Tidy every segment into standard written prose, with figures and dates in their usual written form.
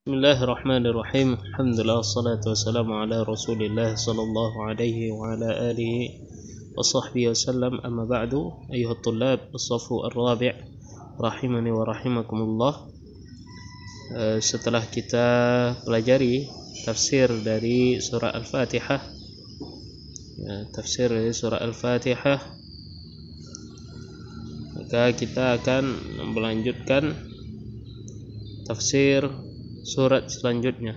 Bismillahirrahmanirrahim. Alhamdulillah wassalatu wassalamu ala Rasulillah sallallahu alaihi wa ala alihi wa sahbihi wasallam. Amma ba'du, ayuhat tullab as-saffu ar-rabi' rahimani wa rahimakumullah. Setelah kita pelajari tafsir dari surah Al-Fatihah, maka kita akan melanjutkan tafsir surat selanjutnya.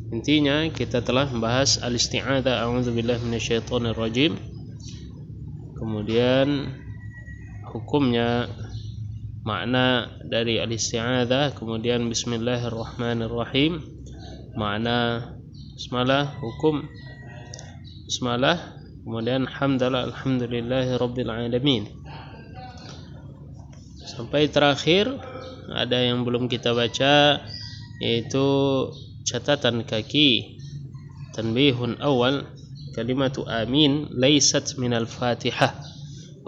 Intinya kita telah membahas al-isti'adzah, a'udzubillahi minasyaitonir rajim. Kemudian hukumnya, makna dari al-isti'adzah, kemudian bismillahirrahmanirrahim, makna bismillah, hukum bismillah, kemudian hamdalah alhamdulillahi rabbil alamin. Sampai terakhir ada yang belum kita baca, yaitu catatan kaki. Tanbihun awal, kalimatu amin laysat minal fatihah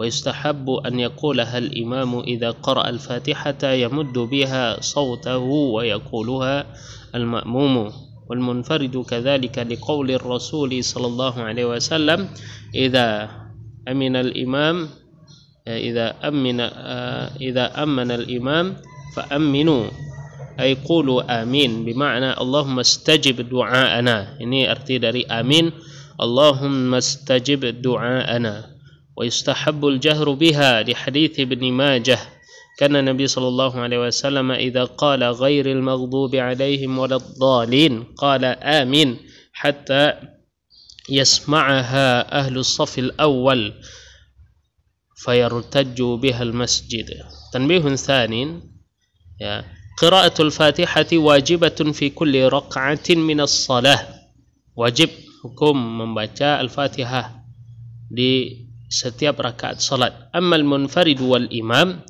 wa yustahabbu an yaqulaha al-imamu idza qara'a al-fatihata yamuddu biha sawtahu wa yaquluha al-ma'mumu wal munfaridu kadzalika liqauli ar-rasul sallallahu alaihi wasallam idza amina al-imam idza amana al-imam fa'aminu ay qulu amin, bima'na Allahumma stajib du'aana. Ini arti dari amin, Allahumma stajib du'aana. Wa yustahabbu al-jahru biha li hadits Ibn Majah, kana Nabi sallallahu alaihi wasallam idza qala ghairil maghdubi alaihim waladdallin qala amin hatta yasma'aha ahlu as-saff al-awwal fayartajju biha al-masjid. Tanbihun tsanin, ya, qiraatul fatihati wajibatun fi kulli raka'atin minas salah. Wajib hukum membaca al-fatihah di setiap rakaat salat. Ammal munfarid wal imam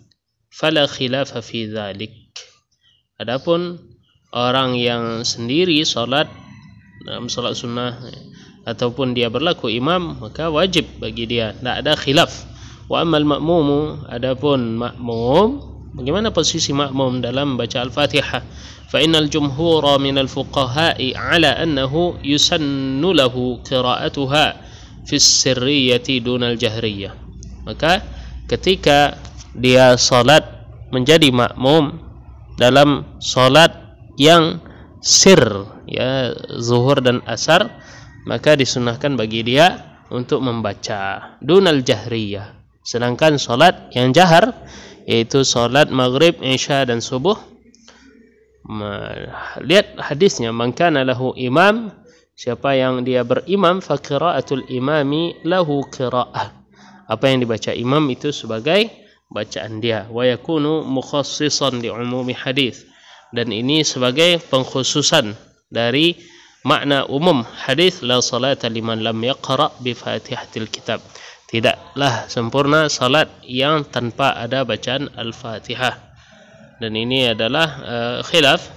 fala khilafa fi dzalik. Adapun orang yang sendiri salat dalam salat sunnah ataupun dia berlaku imam, maka wajib bagi dia, tidak ada khilaf. Wa ammal ma'mumu, adapun makmum, bagaimana posisi makmum dalam baca al-Fatihah? Fa innal jumhura minal fuqaha'i ala annahu yusannu lahu qira'atuha fi sirriyati dunal jahriyah. Maka ketika dia salat menjadi makmum dalam salat yang sir, ya, zuhur dan asar, maka disunahkan bagi dia untuk membaca dunal jahriyah. Sedangkan salat yang jahar, yaitu salat maghrib, isya dan subuh, lihat hadisnya, man kana lahu imam, siapa yang dia berimam, fa qiraatul imami lahu qiraah, apa yang dibaca imam itu sebagai bacaan dia. Wa yakunu mukhassisan li umumi hadis, dan ini sebagai pengkhususan dari makna umum hadis la salata liman lam yaqra bi fatihatil kitab. Tidaklah sempurna salat yang tanpa ada bacaan Al-Fatihah. Dan ini adalah khilaf.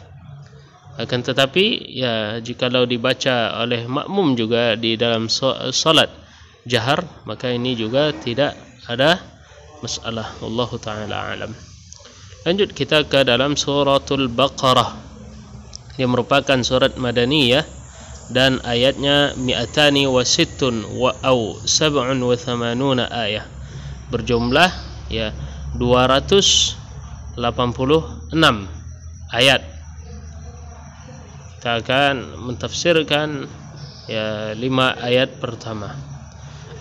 Akan tetapi, ya, jikalau dibaca oleh makmum juga di dalam salat jahar, maka ini juga tidak ada masalah. Wallahu ta'ala alam. Lanjut kita ke dalam suratul Baqarah, yang merupakan surat Madaniyah, dan ayatnya 286 au 87 ayat, berjumlah, ya, 286 ayat. Kita akan mentafsirkan, ya, 5 ayat pertama.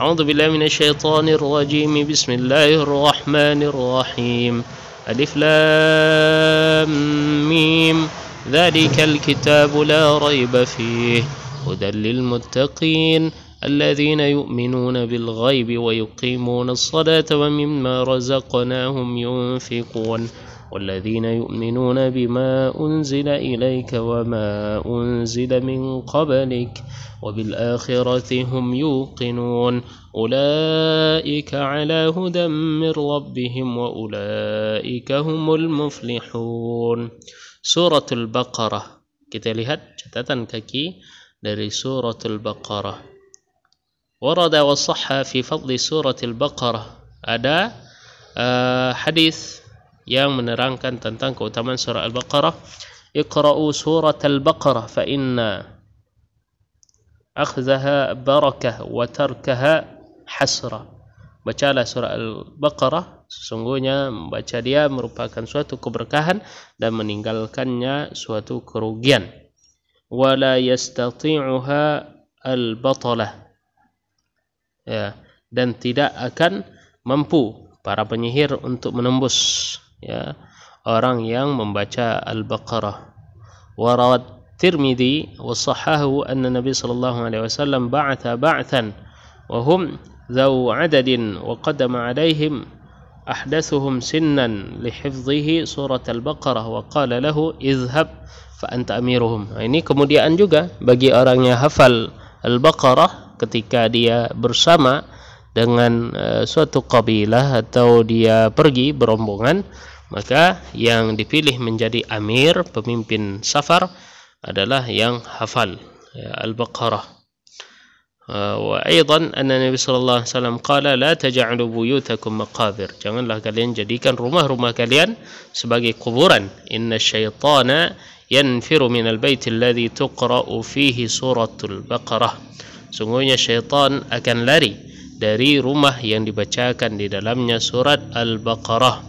A'udzubillahi minasyaitonir rajim. Bismillahirrahmanirrahim. Alif lam mim. ذلك الكتاب لا ريب فيه هدى للمتقين الذين يؤمنون بالغيب ويقيمون الصلاة ومما رزقناهم ينفقون والذين يؤمنون بما أنزل إليك وما أنزل من قبلك وبالآخرة هم يوقنون أولئك على هدى من ربهم وأولئك هم المفلحون. Suratul Baqarah. Kita lihat catatan kaki dari Suratul Baqarah. Warada wa sahha fi fadli Suratul Baqarah. Ada hadis yang menerangkan tentang keutamaan surah Al-Baqarah iqra'u surat al-Baqarah fa inna akhzaha barakah wa tarkaha hasra. Bacalah surah Al-Baqarah, sesungguhnya membaca dia merupakan suatu keberkahan dan meninggalkannya suatu kerugian. Wala yastati'uha al-batalah, ya, dan tidak akan mampu para penyihir untuk menembus, ya, orang yang membaca Al-Baqarah. Warawat Tirmidzi wa sahahu anna Nabi sallallahu alaihi wasallam ba'atha ba'than wa hum ذو عدد وقدم عليهم أحدثهم سنا لحفظه سورة البقرة وقال له اذهب فأنت أميرهم. Ini kemudiaan juga bagi orang yang hafal Al-Baqarah ketika dia bersama dengan suatu kabilah atau dia pergi berombongan, maka yang dipilih menjadi amir, pemimpin safar adalah yang hafal, ya, Al-Baqarah. Wa aidan anna Nabi sallallahu alaihi wasallam qala la taj'alu buyutakum maqabir. Janganlah kalian jadikan rumah-rumah kalian sebagai kuburan. Inna syaitana yanfiru minal bait alladhi tuqra'u fihi suratul Baqarah. Sungguhnya syaitan akan lari dari rumah yang dibacakan di dalamnya surat Al-Baqarah.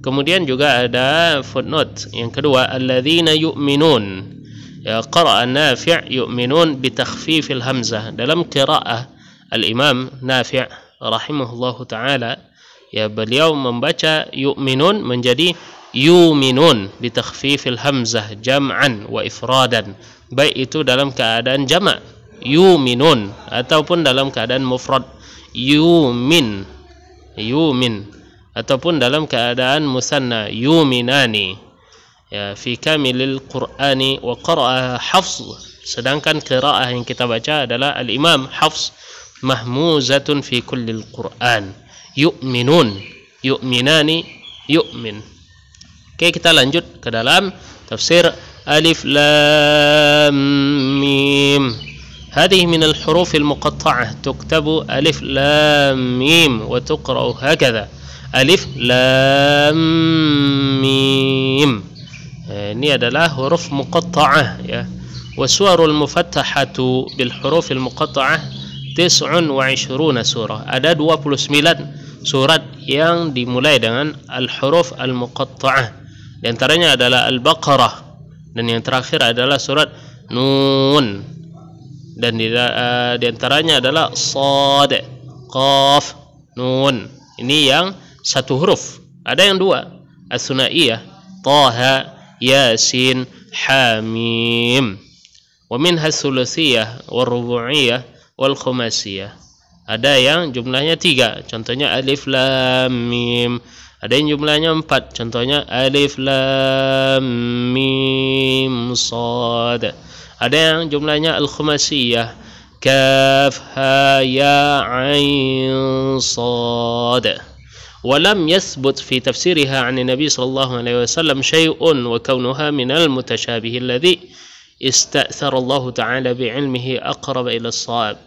Kemudian juga ada footnote yang kedua, alladzina yu'minun. Ya, qara'a Nafi' yu'minun bitakhfifil hamzah. Dalam qiraah al-Imam Nafi' rahimahullahu taala, ya, beliau membaca yu'minun menjadi yuminun bitakhfifil hamzah jam'an wa ifradan, baik itu dalam keadaan jamak yuminun ataupun dalam keadaan mufrad yumin ataupun dalam keadaan musanna yuminani, ya, fi kamilil Qur'ani. Wa qara'a Hafs, sedangkan qiraah yang kita baca adalah al-Imam Hafs, mahmuzatun fi kullil Qur'an, yu'minun, yu'minani, yu'min. Oke, kita lanjut ke dalam tafsir Alif Lam Mim. هذه من الحروف المقطعة تكتب ألف لام ميم وتقرأ هكذا ألف لام ميم. Ini adalah huruf muqatta'ah, ya. Wasuwarul mufattahatu bil hurufil muqatta'ah 29 surah. Ada 29 surat yang dimulai dengan al-huruf al-muqatta'ah. Di antaranya adalah Al-Baqarah, dan yang terakhir adalah surat Nun. Dan di antaranya adalah Shad, Qaf, Nun. Ini yang satu huruf. Ada yang dua, as-sunaiyah, Taha, Yasin, Hamim. Wa minha thuluthiyah wal rubu'iyah wal khumasiyah. Ada yang jumlahnya 3, contohnya Alif Lam Mim. Ada yang jumlahnya 4, contohnya Alif Lam Mim Shad. Ada yang jumlahnya al-khumasiyah, Kaf Ha Ya Ain Shad. ولم يثبت في تفسيرها عن النبي صلى الله عليه وسلم شيء وكونها من المتشابه الذي استأثر الله تعالى بعلمه أقرب إلى الصواب.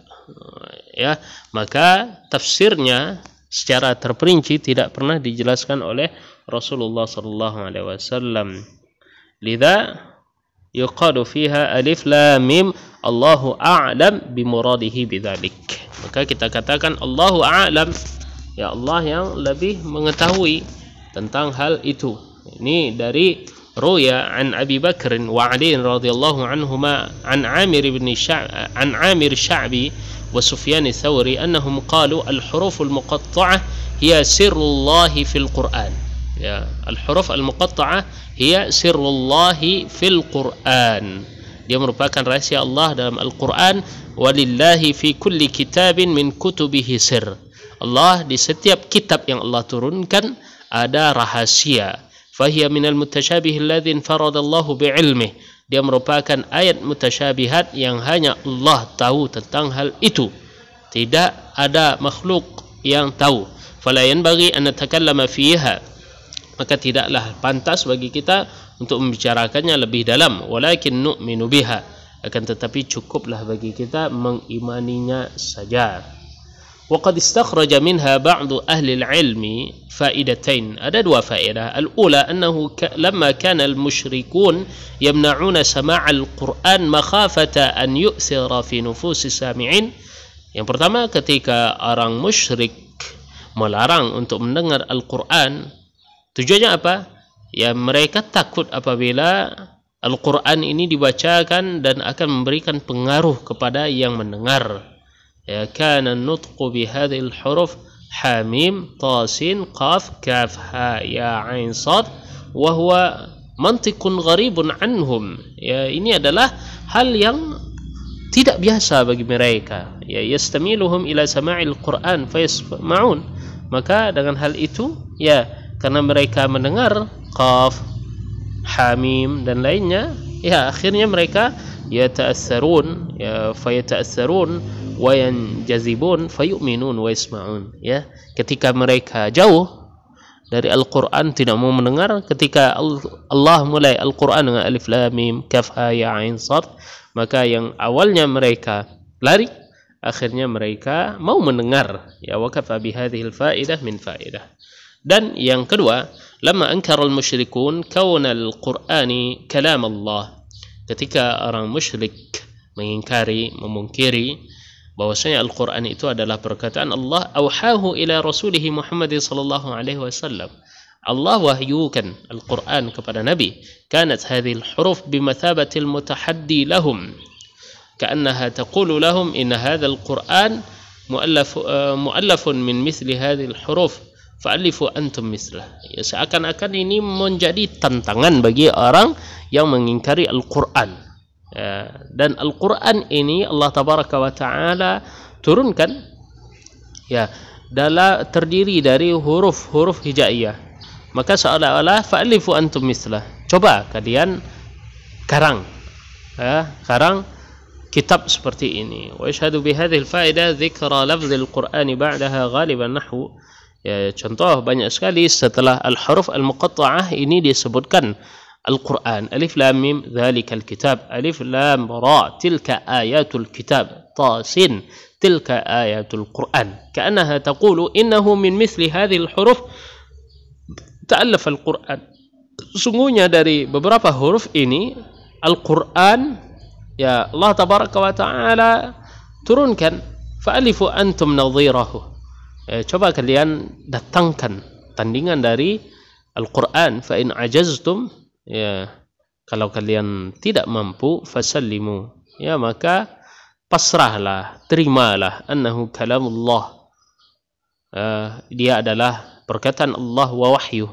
Ya, maka tafsirnya secara terperinci tidak pernah dijelaskan oleh Rasulullah sallallahu alaihi wasallam. Lidza yuqalu fiha alif lam mim Allahu a'lam bimuradihi bidzalik. Maka kita katakan Allahu a'lam, ya, Allah yang lebih mengetahui tentang hal itu. Ini dari ruya an Abi Bakr wa Ali radhiyallahu anhuma an Amir Sya'bi wa Sufyan Thawri annahum qalu al-huruf al-muqatta'ah hiya sirrullah fil Qur'an. Ya, al-huruf al-muqatta'ah hiya sirrullah fil Qur'an. Dia merupakan rahasia Allah dalam Al-Qur'an. Walillahi fi kulli kitabin min kutubihi sir. Allah di setiap kitab yang Allah turunkan ada rahasia. Fahiya minal mutasyabihi alladhi infaradallahu bi'ilmih. Dia merupakan ayat mutasyabihat yang hanya Allah tahu tentang hal itu. Tidak ada makhluk yang tahu. Fala yanbaghi an natakallama fiha. Maka tidaklah pantas bagi kita untuk membicarakannya lebih dalam. Walakin nu'minu biha. Akan tetapi cukuplah bagi kita mengimaninya saja. وقد استخرج منها بعض أهل العلم فائدتين. Ada dua faedah. الأولى أنه لما كان المشركون يمنعون سماع القرآن مخافة أن يؤثر في نفوس السامعين. Yang pertama, ketika orang musyrik melarang untuk mendengar Al-Quran, tujuannya apa? Ya, mereka takut apabila Al-Quran ini dibacakan dan akan memberikan pengaruh kepada yang mendengar. Ya, kana nutqu bihadhil huruf hamim tasin qaf kaf ha ya ain sad wa huwa mantiqun gharibun anhum. Ya, ini adalah hal yang tidak biasa bagi mereka. Ya, yastamiluhum ila sama'il Qur'an fayasma'un. Maka dengan hal itu, ya, karena mereka mendengar qaf, hamim dan lainnya, ya akhirnya mereka yata'assarun, ya fayata'assarun wa yanjazibun fayu'minun wa yasma'un. Ya, ketika mereka jauh dari Al-Quran, tidak mau mendengar, ketika Allah mulai Al-Quran dengan alif lam mim kaf ha ya ain sad, maka yang awalnya mereka lari, akhirnya mereka mau mendengar. Ya, wa kafa bihadhil faidah min faidah. Dan yang kedua, lama ankara al-musyrikun kauna al-Qur'ani kalam Allah. Ketika orang musyrik mengingkari, memungkiri bahwasanya Al-Quran itu adalah perkataan Allah, auhahu ila rasulih Muhammad sallallahu alaihi wasallam. Allah wahyukan Al-Quran kepada Nabi. Kanat hadhihi al-huruf bimathabati al-mutahaddi lahum. Ka'annaha taqulu lahum inna hadha al-Quran mu'allafun min mithli hadhihi al-huruf fa'alifu antum mislah. Ya, seakan-akan ini menjadi tantangan bagi orang yang mengingkari Al-Quran. Ya, dan Al-Quran ini Allah Tabaraka wa Ta'ala turunkan, ya, terdiri dari huruf-huruf hijaiyah. Maka seolah-olah fa'alifu antum mislah, coba kalian karang, ya, karang kitab seperti ini. Wa yashhadu bihadhil fa'idah dzikra lafzil Qur'ani ba'daha ghaliban nahwu. Ya, contoh banyak sekali setelah al-huruf al-muqatta'ah ini disebutkan Al-Quran. Alif lam mim dzalikal kitab, alif lam ra tilka ayatul kitab, tasin tilka ayatul Quran. Ka'annaha taqulu innahu min mithli hadhil huruf ta'allaf al-Quran. Sungguhnya dari beberapa huruf ini Al-Quran, ya, Allah Tabaraka wa Ta'ala turunkan. Fa'alifu antum nadhirahu. Coba kalian datangkan tandingan dari Al-Quran. Fa in ajaztum, ya, kalau kalian tidak mampu, fasallimu, ya, maka pasrahlah, terimalah, annahu kalamullah, dia adalah perkataan Allah, wa wahyu,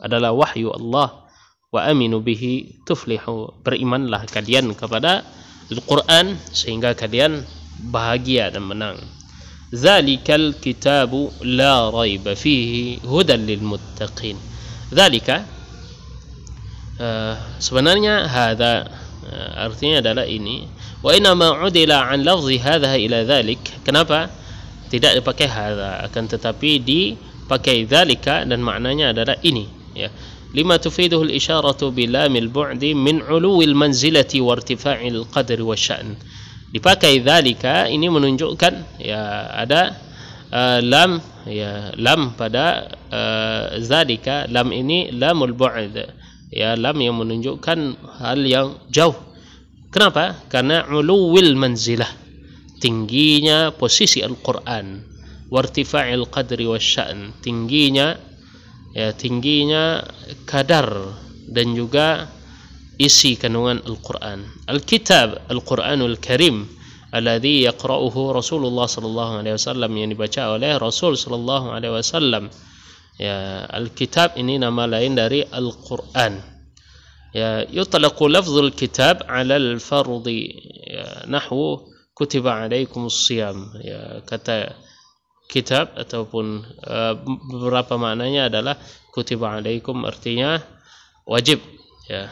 adalah wahyu Allah, wa aminu bihi tuflihu, berimanlah kalian kepada Al-Quran sehingga kalian bahagia dan menang. Zalikal kitabu la raiba fihi hudan lil muttaqin. Zalika, sebenarnya hadza artinya adalah ini. Wa inna ma udila an lafzi hadza ila dzalik. Kenapa tidak dipakai hadza, akan tetapi dipakai dzalika dan maknanya adalah ini, ya. Lima tufiduhu al-isyaratu bilamil bu'di min uluwil manzilati wa irtifa'il qadri wa sya'n. Dipakai dzalika ini menunjukkan, ya, ada lam, ya, lam pada dzalika. Lam ini lamul bu'd, ya, lam yang menunjukkan hal yang jauh. Kenapa? Karena uluwil manzilah, tingginya posisi Al-Quran, wartifa'il qadri wasya'n, tingginya, ya, tingginya kadar dan juga isi kandungan Al-Quran. Al-Kitab Al-Quranul Karim alladhi yaqra'uhu Rasulullah sallallahu alaihi wasallam, yang dibaca oleh Rasul sallallahu alaihi wasallam. Ya, Al-Kitab ini nama lain dari Al-Quran. Ya, yutlaqu lafzul kitab 'ala al-fardhi, ya, nahwu kutiba 'alaikumus shiyam. Ya, kata kitab ataupun beberapa maknanya adalah kutiba 'alaikum, artinya wajib, ya.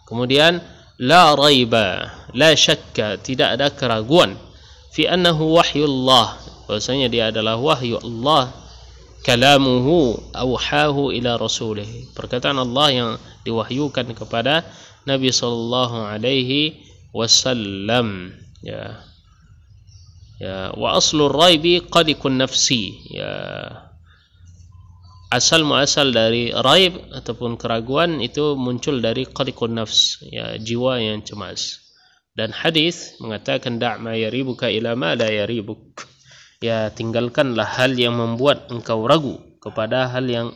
Kemudian la raiba, la syakka, tidak ada keraguan, fi annahu wahyullah, bahwasanya dia adalah wahyu Allah, kalamuhu awhahu ila rasulih, perkataan Allah yang diwahyukan kepada Nabi sallallahu alaihi wasallam, ya. Ya, wa aslur raibi qadikun nafsi. Ya, asal muasal dari raib ataupun keraguan itu muncul dari qadikun nafs, ya, jiwa yang cemas. Dan hadis mengatakan da' ma yaribuka ila ma la yaribuk. Ya, tinggalkanlah hal yang membuat engkau ragu kepada hal yang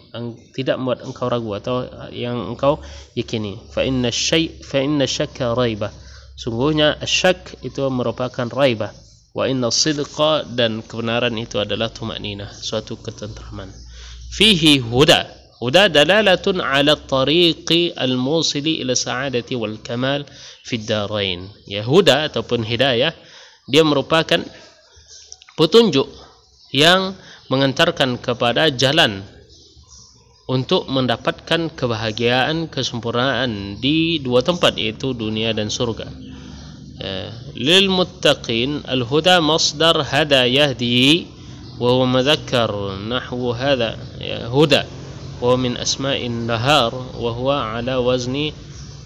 tidak membuat engkau ragu atau yang engkau yakini. Fa inna syakka raibah. Sungguhnya syak itu merupakan raibah. Wa inna sidqa, dan kebenaran itu adalah tumanina, suatu ketentraman. Fihi huda. Huda dalalatun ala tariqi al-musili ila sa'adati wal kamal fid darain. Ya, huda ataupun hidayah, dia merupakan petunjuk yang mengantarkan kepada jalan untuk mendapatkan kebahagiaan, kesempurnaan di dua tempat, yaitu dunia dan surga. Lil muttaqin al-huda masdar hada yahdi wa huwa mudzakkar nahwu hada, ya, huda wa min asma'in nahar wa huwa ala wazni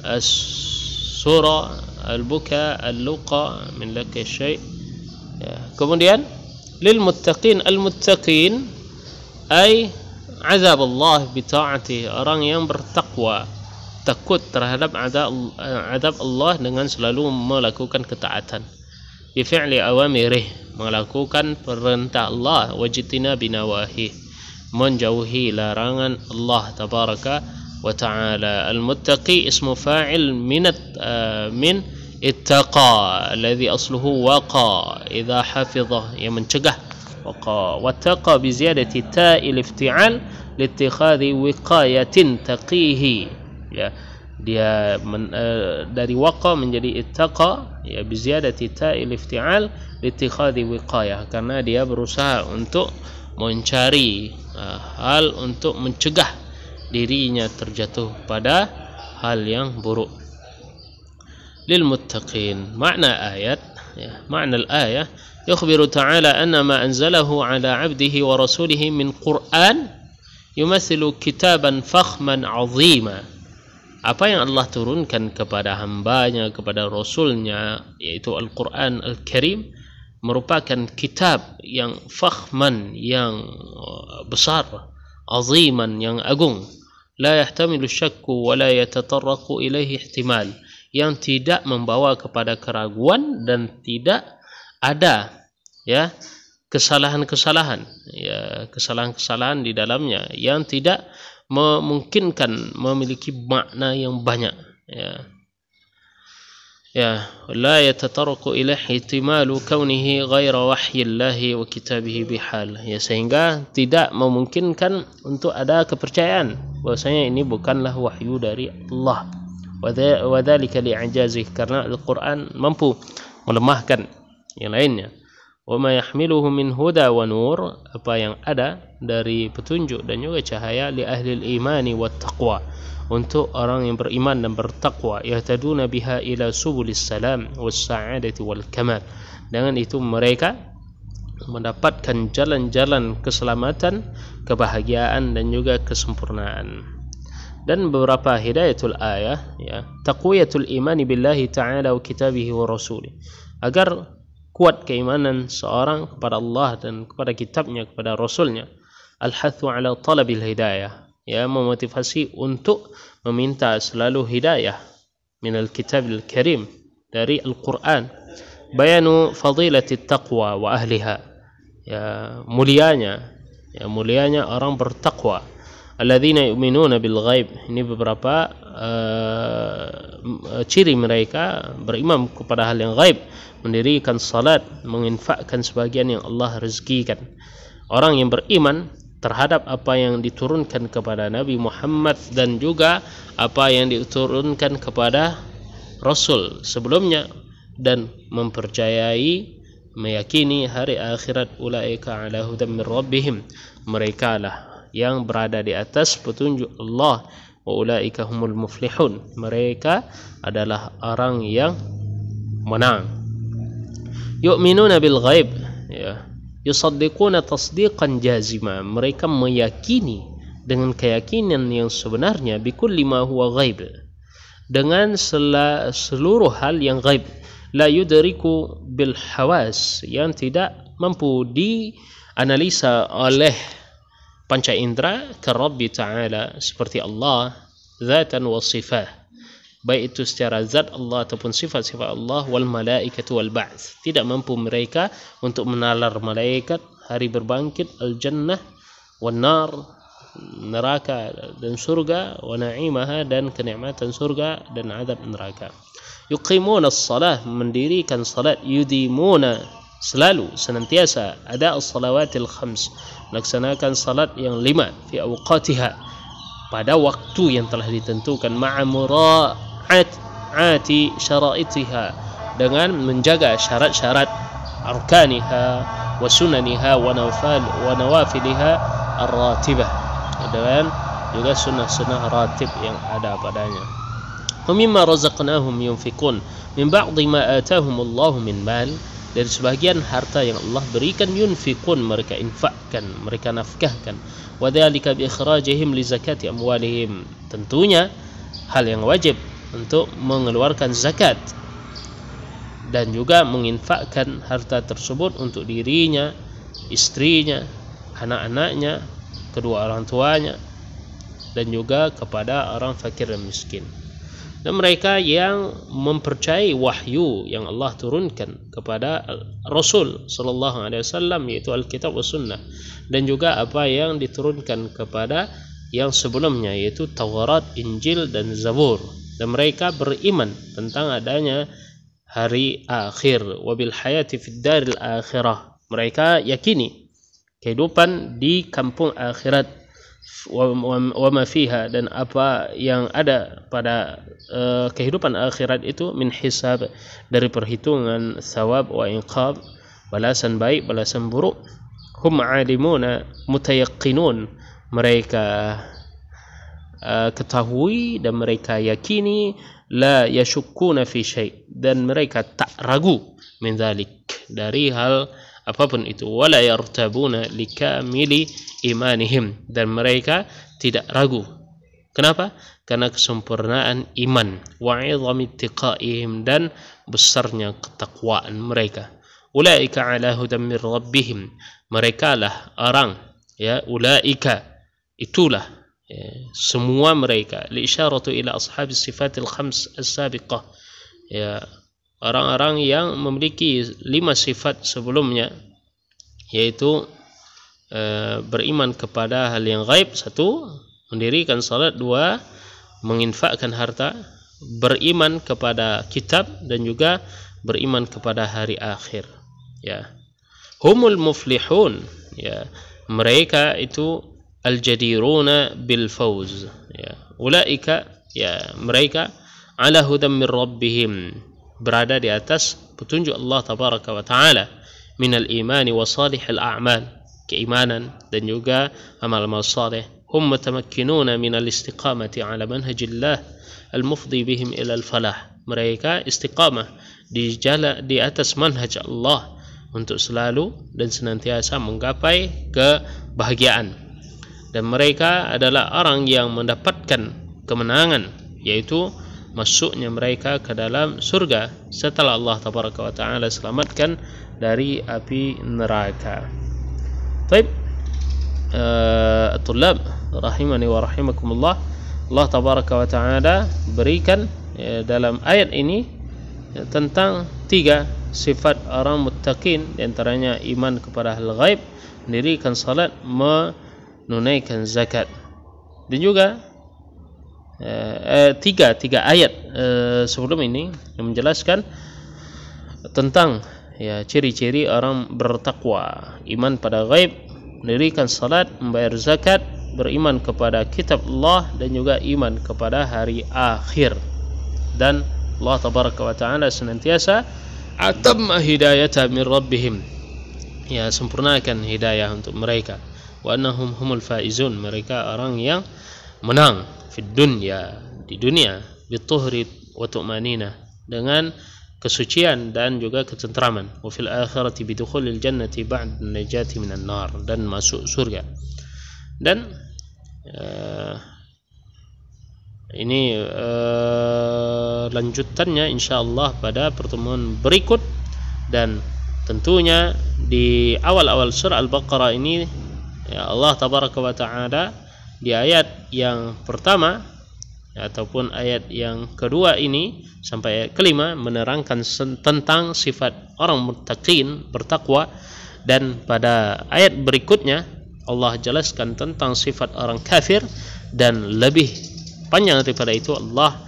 as-sura al-buka al-luqa min laka syai'. Kemudian lil muttaqin, al-muttaqin ay azab Allah bi ta'ati, orang yang bertakwa, takut terhadap azab Allah dengan selalu melakukan ketaatan. Bi fi'li awamirih, melakukan perintah Allah, wajtina binawahi, menjauhi larangan Allah tabaraka wa ta'ala. Al-muttaqi ismu fa'il min ittaqa alladhi asluhu waqa idza hafidha, yang mencegah, waqa. Wattaqa bi ziyadati ta'il ifti'al liittikhadhi wiqayatin taqihi. Ya, dia dari waqa menjadi ittaqa, ya, bi ziyadati ta'il ifti'al liittikhadhi wiqayah, karena dia berusaha untuk mencari hal untuk mencegah dirinya terjatuh pada hal yang buruk. Lil muttaqin, makna ayat, ya, makna al-ayah yukhbiru ta'ala anna ma anzalahu ala 'abdihi wa rasulihi min Qur'an yumathilu kitaban fakhman 'azima. Apa yang Allah turunkan kepada hambanya, kepada rasulnya, yaitu Al-Quran Al-Karim, merupakan kitab yang fakhman, yang besar, aziman, yang agung. La yahtamilu syakku wa la yatatarraqu ilaihi ihtimal, yang tidak membawa kepada keraguan dan tidak ada, ya, kesalahan-kesalahan, ya, kesalahan-kesalahan di dalamnya yang tidak memungkinkan memiliki makna yang banyak, ya. Ya, la yatatarraqu ilaihi ihtimalu kaunihi ghaira wahyillahi wa kitabihi bihal, ya, sehingga tidak memungkinkan untuk ada kepercayaan bahwasanya ini bukanlah wahyu dari Allah. Wa dzalika li'ajazih, karena Al-Qur'an mampu melemahkan yang lainnya. Wa ma yahmiluhu min huda wa nur, apa yang ada dari petunjuk dan juga cahaya, li ahli al-imani wat taqwa, untuk orang yang beriman dan bertakwa, yahtaduna biha ila subulis salam was sa'adati wal kamal, dengan itu mereka mendapatkan jalan-jalan keselamatan, kebahagiaan dan juga kesempurnaan. Dan beberapa hidayatul ayah, ya, taqwiyatul imani billahi ta'ala wa kitabihi wa rasulih, agar kuat keimanan seorang kepada Allah dan kepada kitabnya, kepada rasulnya. Al-hathu ala talabil hidayah, ya, memotivasi untuk meminta selalu hidayah minal kitabil karim, dari Al-Quran. Bayanu fadilati taqwa wa ahliha, ya, mulianya orang bertakwa. Alladzina yu'minuna bil ghaib, ini beberapa ciri mereka, beriman kepada hal yang ghaib, mendirikan salat, menginfakkan sebagian yang Allah rezekikan. Orang yang beriman terhadap apa yang diturunkan kepada Nabi Muhammad dan juga apa yang diturunkan kepada Rasul sebelumnya, dan mempercayai, meyakini hari akhirat, ulaika ala hudan min rabbihim, mereka lah yang berada di atas petunjuk Allah, wa ulaika humul muflihun, mereka adalah orang yang menang. Yu'minuna bil ghaib, ya, yusaddiquna tasdiqan jazima, mereka meyakini dengan keyakinan yang sebenarnya, bikulli ma huwa ghaib, dengan seluruh hal yang ghaib. la yudriku bil hawas, yang tidak mampu dianalisa oleh panca indera, ka Rabbi Ta'ala, seperti Allah, zatan wa sifat, baik itu secara zat Allah ataupun sifat-sifat Allah, wal malaikatu wal ba'ts, tidak mampu mereka untuk menalar malaikat, hari berbangkit, al jannah wan nar, neraka dan surga, wa na'imaha, dan kenikmatan surga dan azab neraka. Yuqimuna as-salah, mendirikan salat, yudimuna, selalu senantiasa ada as-salawatil khams, melaksanakan salat yang 5 fi awqatiha, pada waktu yang telah ditentukan, ma'a mura'ati syara'itiha, dengan menjaga syarat-syarat arkaniha wa sunaniha wa nawafiliha ar-ratibah, dan juga sunnah-sunnah ratib yang ada padanya. Wa mimma razaqnahum yunfiqun min ba'di ma atahumullahu min mal, dari sebagian harta yang Allah berikan, yunfiqun, mereka infakkan, mereka nafkahkan. Wa dzalika bi ikhrajihim li zakati amwalihim, tentunya hal yang wajib untuk mengeluarkan zakat dan juga menginfakkan harta tersebut untuk dirinya, istrinya, anak-anaknya, kedua orang tuanya, dan juga kepada orang fakir dan miskin. Dan mereka yang mempercayai wahyu yang Allah turunkan kepada Rasul sallallahu alaihi wasallam, yaitu Alkitab wa Sunnah, dan juga apa yang diturunkan kepada yang sebelumnya, yaitu Taurat, Injil, dan Zabur. Dan mereka beriman tentang adanya hari akhir, wabil hayati fid daril akhirah, mereka yakini kehidupan di kampung akhirat, wa ma fiha, dan apa yang ada pada kehidupan akhirat itu, min hisab, dari perhitungan thawab wa iqab, balasan baik, balasan buruk. Hum alimuna mutayaqqinun, mereka ketahui dan mereka yakini, la yashukkuna fi syai', dan mereka tak ragu, min dzalik, dari hal apapun itu, wala yartabuna likamili imanihim, dan mereka tidak ragu. Kenapa? Karena kesempurnaan iman, wa 'idhami ittiqaihim, dan besarnya ketakwaan mereka. Ulaika ala hudan min rabbihim, mereka lah orang, ya, ulaika, itulah, ya, semua mereka, li isyaratu ila ashabi sifatil khams as-sabiqah, ya, orang-orang yang memiliki 5 sifat sebelumnya, yaitu beriman kepada hal yang gaib, 1, mendirikan salat, 2, menginfakkan harta, beriman kepada kitab, dan juga beriman kepada hari akhir, ya. Humul muflihun, ya, mereka itu al-jadiruna bil fawz, ya. Ulaika, ya, mereka ala hudan min rabbihim, berada di atas petunjuk Allah tabaraka wa taala, minal imani wa salihil a'mal, keimanan dan juga amal-amal saleh. Hum mutamakkinuna minal istiqamati ala manhajillah al-mufdi bihim ila al-falah, mereka istiqamah di atas manhaj Allah untuk selalu dan senantiasa menggapai kebahagiaan. Dan mereka adalah orang yang mendapatkan kemenangan, yaitu masuknya mereka ke dalam surga setelah Allah tabaraka wa taala selamatkan dari api neraka. Baik, tulab rahimani wa rahimakumullah, Allah tabaraka wa taala berikan dalam ayat ini tentang 3 sifat orang muttaqin, di antaranya iman kepada hal ghaib, mendirikan salat, menunaikan zakat. Dan juga tiga ayat sebelum ini yang menjelaskan tentang, ya, ciri-ciri orang bertakwa, iman pada ghaib, mendirikan salat, membayar zakat, beriman kepada kitab Allah, dan juga iman kepada hari akhir. Dan Allah tabaraka wa taala senantiasa atamma hidayata min rabbihim, ya, sempurnakan hidayah untuk mereka. Wa annahum humul faizun, mereka orang yang menang di dunia, bituhri wa tu'manina, dengan kesucian dan juga ketentraman. Wa fil akhirati bidukhulil jannati ba'd najati minan nar, dan masuk surga. Dan Ini lanjutannya insyaallah pada pertemuan berikut. Dan tentunya di awal-awal surah Al-Baqarah ini ya Allah tabaraka wa ta'ala di ayat yang pertama ataupun ayat yang kedua ini sampai ayat kelima menerangkan tentang sifat orang muttaqin, bertakwa. Dan pada ayat berikutnya Allah jelaskan tentang sifat orang kafir, dan lebih panjang daripada itu Allah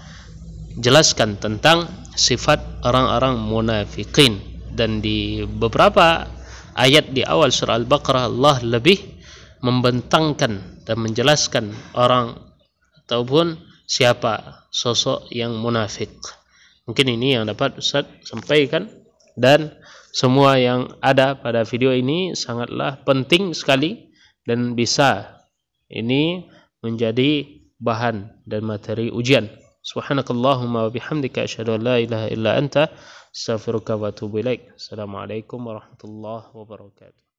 jelaskan tentang sifat orang-orang munafikin. Dan di beberapa ayat di awal surah Al-Baqarah Allah lebih membentangkan dan menjelaskan orang ataupun siapa sosok yang munafik. Mungkin ini yang dapat Ustaz sampaikan, dan semua yang ada pada video ini sangatlah penting sekali dan bisa ini menjadi bahan dan materi ujian. Subhanakallahumma wa bihamdika asyhadu an la ilaha illa anta astaghfiruka wa atubu ilaik. Assalamualaikum warahmatullahi wabarakatuh.